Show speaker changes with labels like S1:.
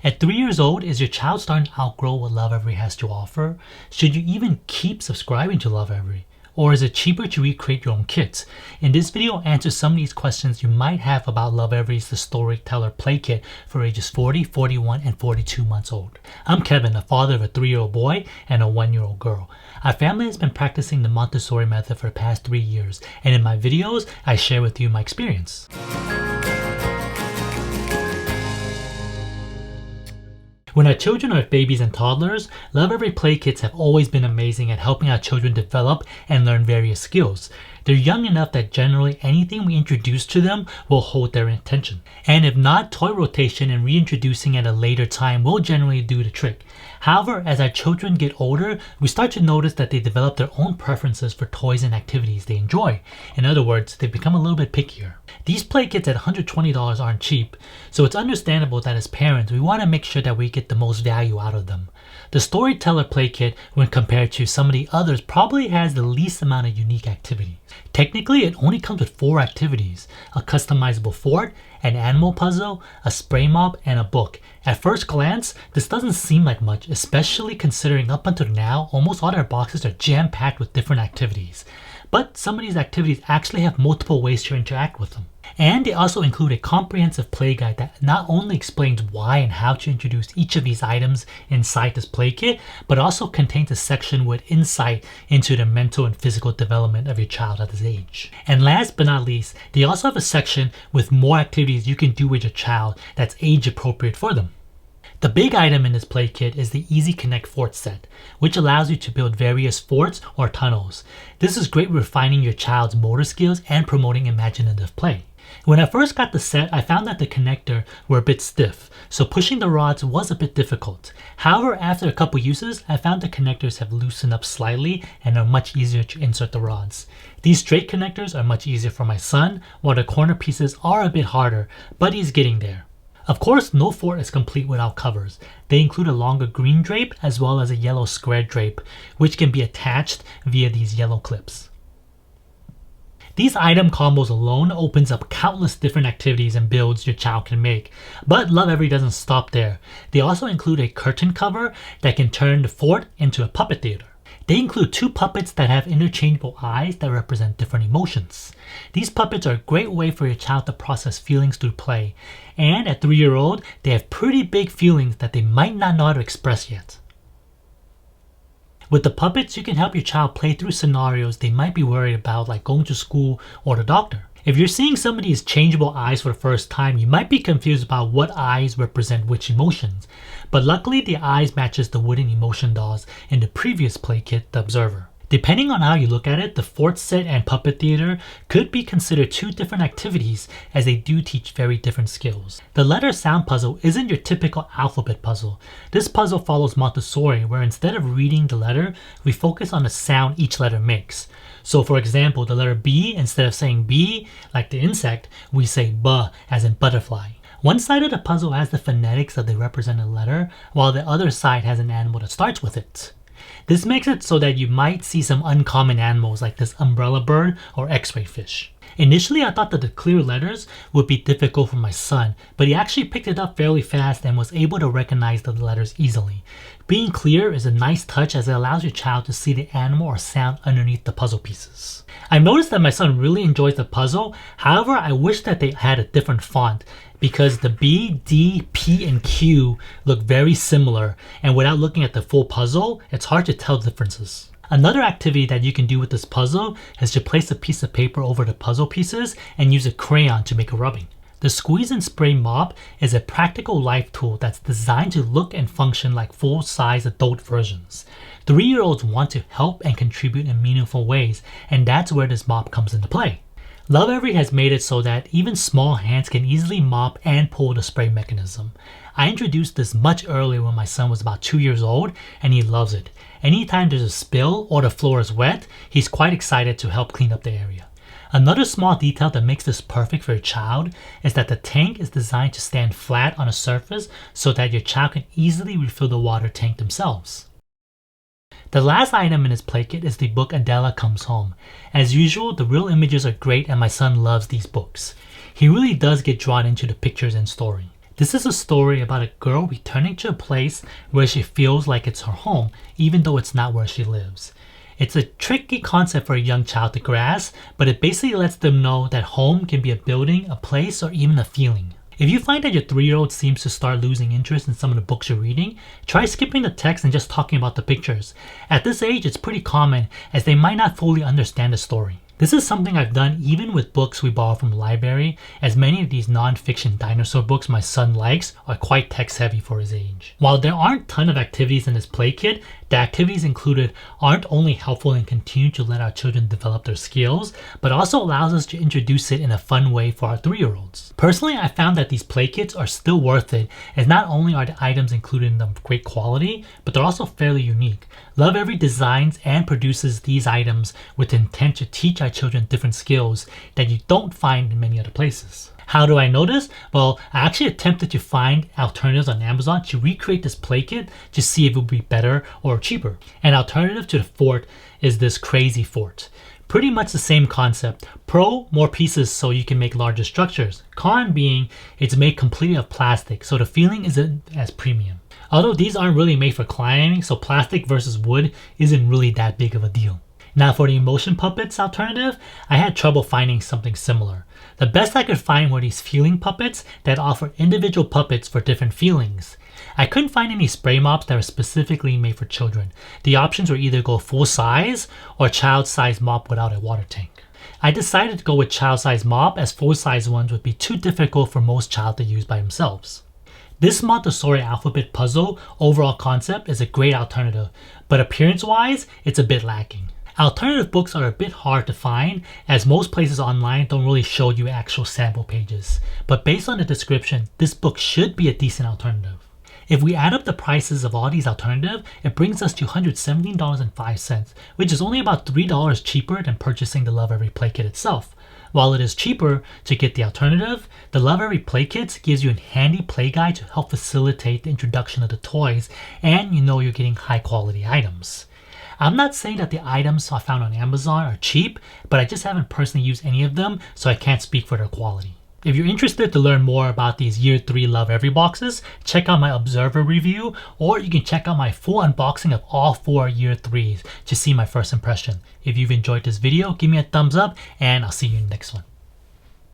S1: At 3 years old, is your child starting to outgrow what Lovevery has to offer? Should you even keep subscribing to Lovevery? Or is it cheaper to recreate your own kits? In this video, I'll answer some of these questions you might have about Lovevery's The Storyteller Play Kit for ages 40, 41, and 42 months old. I'm Kevin, the father of a 3-year-old boy and a 1-year-old girl. Our family has been practicing the Montessori method for the past 3 years, and in my videos, I share with you my experience. When our children are babies and toddlers, Lovevery play kits have always been amazing at helping our children develop and learn various skills. They're young enough that generally anything we introduce to them will hold their attention. And if not, toy rotation and reintroducing at a later time will generally do the trick. However, as our children get older, we start to notice that they develop their own preferences for toys and activities they enjoy. In other words, they become a little bit pickier. These play kits at $120 aren't cheap, so it's understandable that as parents, we want to make sure that we get the most value out of them. The Storyteller Play Kit, when compared to some of the others, probably has the least amount of unique activities. Technically, it only comes with 4 activities: a customizable fort, an animal puzzle, a spray mop, and a book. At first glance, this doesn't seem like much, especially considering up until now, almost all their boxes are jam-packed with different activities. But some of these activities actually have multiple ways to interact with them. And they also include a comprehensive play guide that not only explains why and how to introduce each of these items inside this play kit, but also contains a section with insight into the mental and physical development of your child at this age. And last but not least, they also have a section with more activities you can do with your child that's age appropriate for them. The big item in this play kit is the Easy Connect Fort set, which allows you to build various forts or tunnels. This is great for refining your child's motor skills and promoting imaginative play. When I first got the set, I found that the connector were a bit stiff, so pushing the rods was a bit difficult. However, after a couple uses, I found the connectors have loosened up slightly and are much easier to insert the rods. These straight connectors are much easier for my son, while the corner pieces are a bit harder, but he's getting there. Of course, no fort is complete without covers. They include a longer green drape as well as a yellow square drape, which can be attached via these yellow clips. These item combos alone opens up countless different activities and builds your child can make. But Lovevery doesn't stop there. They also include a curtain cover that can turn the fort into a puppet theater. They include 2 puppets that have interchangeable eyes that represent different emotions. These puppets are a great way for your child to process feelings through play. And at 3-year-old, they have pretty big feelings that they might not know how to express yet. With the puppets, you can help your child play through scenarios they might be worried about, like going to school or the doctor. If you're seeing some of these changeable eyes for the first time, you might be confused about what eyes represent which emotions. But luckily, the eyes matches the wooden emotion dolls in the previous play kit, The Observer. Depending on how you look at it, the fort set and puppet theater could be considered 2 different activities, as they do teach very different skills. The letter sound puzzle isn't your typical alphabet puzzle. This puzzle follows Montessori, where instead of reading the letter, we focus on the sound each letter makes. So for example, the letter B, instead of saying B like the insect, we say B as in butterfly. One side of the puzzle has the phonetics of the represented letter, while the other side has an animal that starts with it. This makes it so that you might see some uncommon animals like this umbrella bird or x-ray fish. Initially, I thought that the clear letters would be difficult for my son, but he actually picked it up fairly fast and was able to recognize the letters easily. Being clear is a nice touch as it allows your child to see the animal or sound underneath the puzzle pieces. I've noticed that my son really enjoys the puzzle. However, I wish that they had a different font, because the B, D, P, and Q look very similar, and without looking at the full puzzle, it's hard to tell differences. Another activity that you can do with this puzzle is to place a piece of paper over the puzzle pieces and use a crayon to make a rubbing. The Squeeze and Spray Mop is a practical life tool that's designed to look and function like full-size adult versions. 3-year-olds want to help and contribute in meaningful ways, and that's where this mop comes into play. Lovevery has made it so that even small hands can easily mop and pull the spray mechanism. I introduced this much earlier when my son was about 2 years old, and he loves it. Anytime there's a spill or the floor is wet, he's quite excited to help clean up the area. Another small detail that makes this perfect for your child is that the tank is designed to stand flat on a surface so that your child can easily refill the water tank themselves. The last item in this play kit is the book Adela Comes Home. As usual, the real images are great and my son loves these books. He really does get drawn into the pictures and story. This is a story about a girl returning to a place where she feels like it's her home, even though it's not where she lives. It's a tricky concept for a young child to grasp, but it basically lets them know that home can be a building, a place, or even a feeling. If you find that your 3-year-old seems to start losing interest in some of the books you're reading, try skipping the text and just talking about the pictures. At this age, it's pretty common as they might not fully understand the story. This is something I've done even with books we borrow from the library, as many of these non-fiction dinosaur books my son likes are quite text-heavy for his age. While there aren't a ton of activities in this play kit, the activities included aren't only helpful in continuing to let our children develop their skills, but also allows us to introduce it in a fun way for our 3-year-olds. Personally, I found that these play kits are still worth it, as not only are the items included in them of great quality, but they're also fairly unique. Lovevery designs and produces these items with intent to teach our children different skills that you don't find in many other places. How do I know this? Well, I actually attempted to find alternatives on Amazon to recreate this play kit to see if it would be better or cheaper. An alternative to the fort is this crazy fort. Pretty much the same concept. Pro, more pieces so you can make larger structures. Con being, it's made completely of plastic, so the feeling isn't as premium. Although these aren't really made for climbing, so plastic versus wood isn't really that big of a deal. Now for the emotion puppets alternative, I had trouble finding something similar. The best I could find were these feeling puppets that offer individual puppets for different feelings. I couldn't find any spray mops that were specifically made for children. The options were either go full size or child size mop without a water tank. I decided to go with child size mop as full size ones would be too difficult for most child to use by themselves. This Montessori alphabet puzzle overall concept is a great alternative, but appearance wise, it's a bit lacking. Alternative books are a bit hard to find as most places online don't really show you actual sample pages, but based on the description, this book should be a decent alternative. If we add up the prices of all these alternatives, it brings us to $117.05, which is only about $3 cheaper than purchasing the Lovevery Play Kit itself. While it is cheaper to get the alternative, the Lovevery Play Kits gives you a handy play guide to help facilitate the introduction of the toys, and you know you're getting high quality items. I'm not saying that the items I found on Amazon are cheap, but I just haven't personally used any of them, so I can't speak for their quality. If you're interested to learn more about these Year 3 Lovevery boxes, check out my Observer review, or you can check out my full unboxing of all 4 Year 3s to see my first impression. If you've enjoyed this video, give me a thumbs up, and I'll see you in the next one.